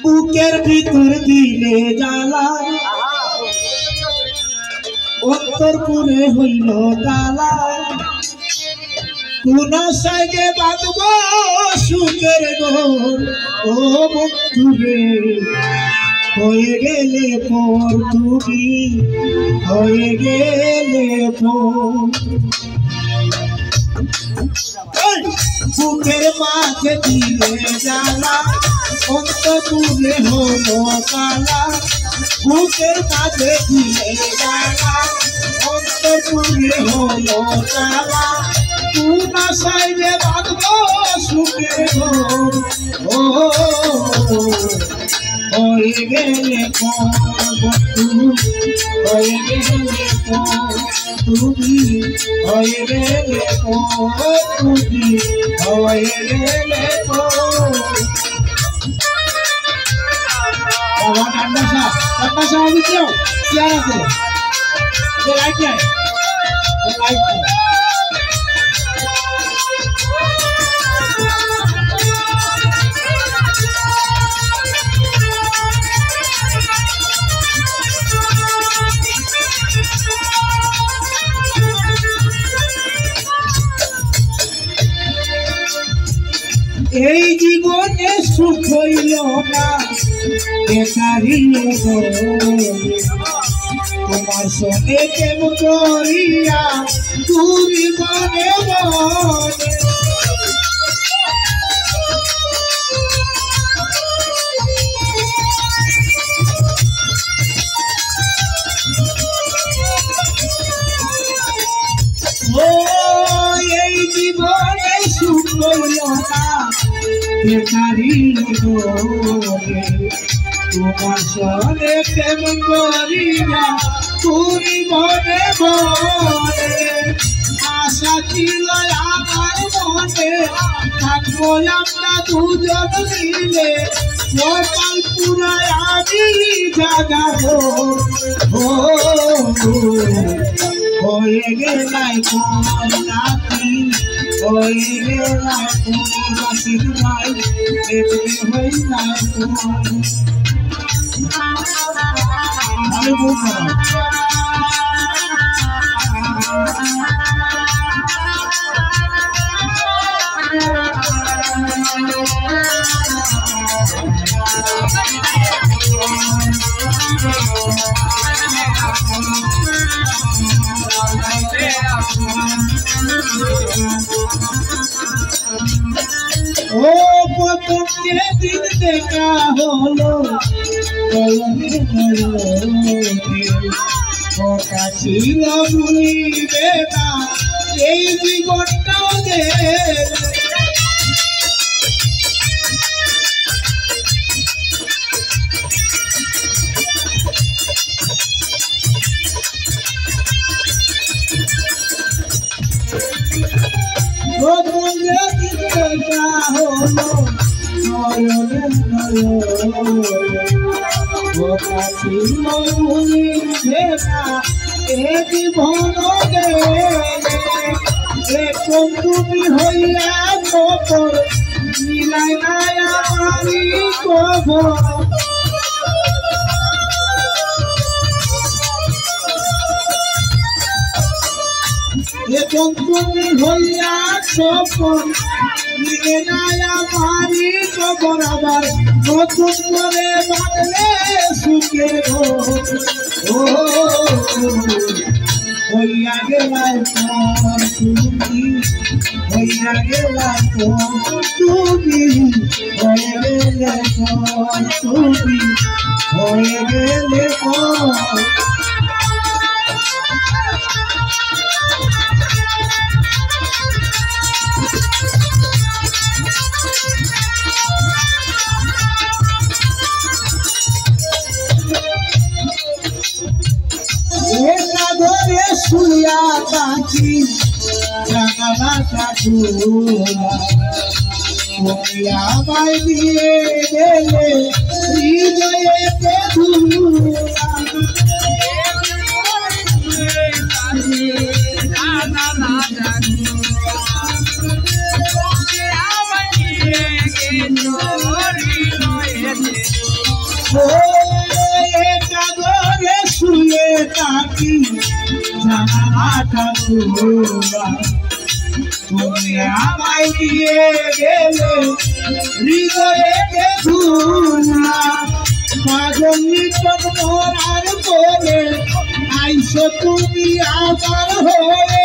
বুকের ভিতর দিলে জ্বালা অন্তর পুরে হইল জ্বালা কোন সাইডে বাঁধব সুখের ঘর ও বন্ধুরে হয়ে গেলে পর তুমি হয়ে গেলে বুকের মাঝে দিলে জ্বালা অন্তর পুরে হলো জ্বালা বুকের মাঝে দিলে জ্বালা অন্তর পুরে হলো জ্বালা কোন সাইডে বাঁধব সুখের ঘর ও হয়ে গেলে বন্ধু হয়ে গেলে তুমি হয়ে গেলে তুমি হয়ে গেলে বাবা ঠান্ডা সাহা দিচ্ছেও চেয়ার আছে লাইট নাই লাইট নাই এই জীবনে সুখ হইল না বেকারি তোমার সঙ্গে কেমন করিয়া তুমি মনে মনে এই জীবনে সুখ হইল না বেকারি তোমার সঙ্গে কেমন করিয়া তুমি মনে মনে আশা ছিল আমার মনে থাকবো আমরা দুজন মিলে গোপাল পুরায় আমি জাগাবো হয়ে গেলাই কোন নাতি হয়ে গেলাই কোন বাসির ভাই হইলাই আমি বলবো ও প্রথম যেদিন দেখা হলো কথা ছিল ভুলিবে না এই জীবনটাও তুমি হইয়া খবর মিলাই নাই আমারি খবর তুমি হইয়া খবর মিলে নাই আমারি খবর আবার নতুন করে বাঁধলে সুখে হইয়া গেলাই তুমি হইয়া গেলাই তুমি হয়ে গেলে তুমি হয়ে গেলে ধরে শুয়া থাকি জানালাটা খোলা আমায় দিয়ে গেলে হৃদয়েতে ধুলা কাগরে শুয়ে থাকি জানালাটা খোলা তুমি আমায় দিয়ে গেলে হৃদয়ে ধুলা পাগল নিকট মরার পরে আইসো তুমি আমার হয়ে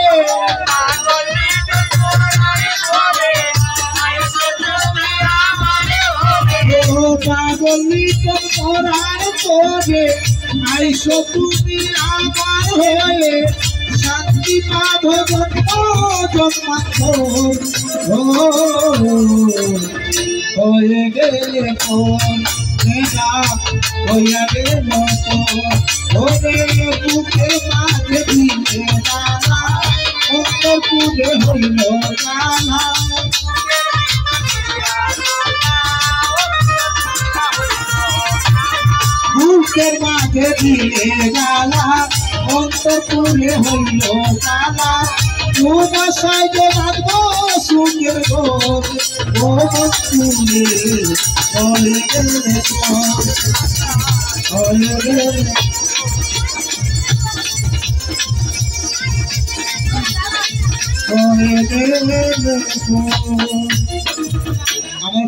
পাগল নিকট মরার পরে আইসো তুমি আমার হয়ে শান্তি পাবো হয়ে গেলে কোন হইয়া গেল ওরে বুকে মাঝে দিলে জানা অন্তপুরে হইল জানা বুকের মাঝে দিলে জানা অন্তপুরে হইল জানা তোমার সাইডে রাখবো সুখের গোল ও বন্ধুরে হয়ে গেলে হয়ে গেলে হয়ে গেলে আমার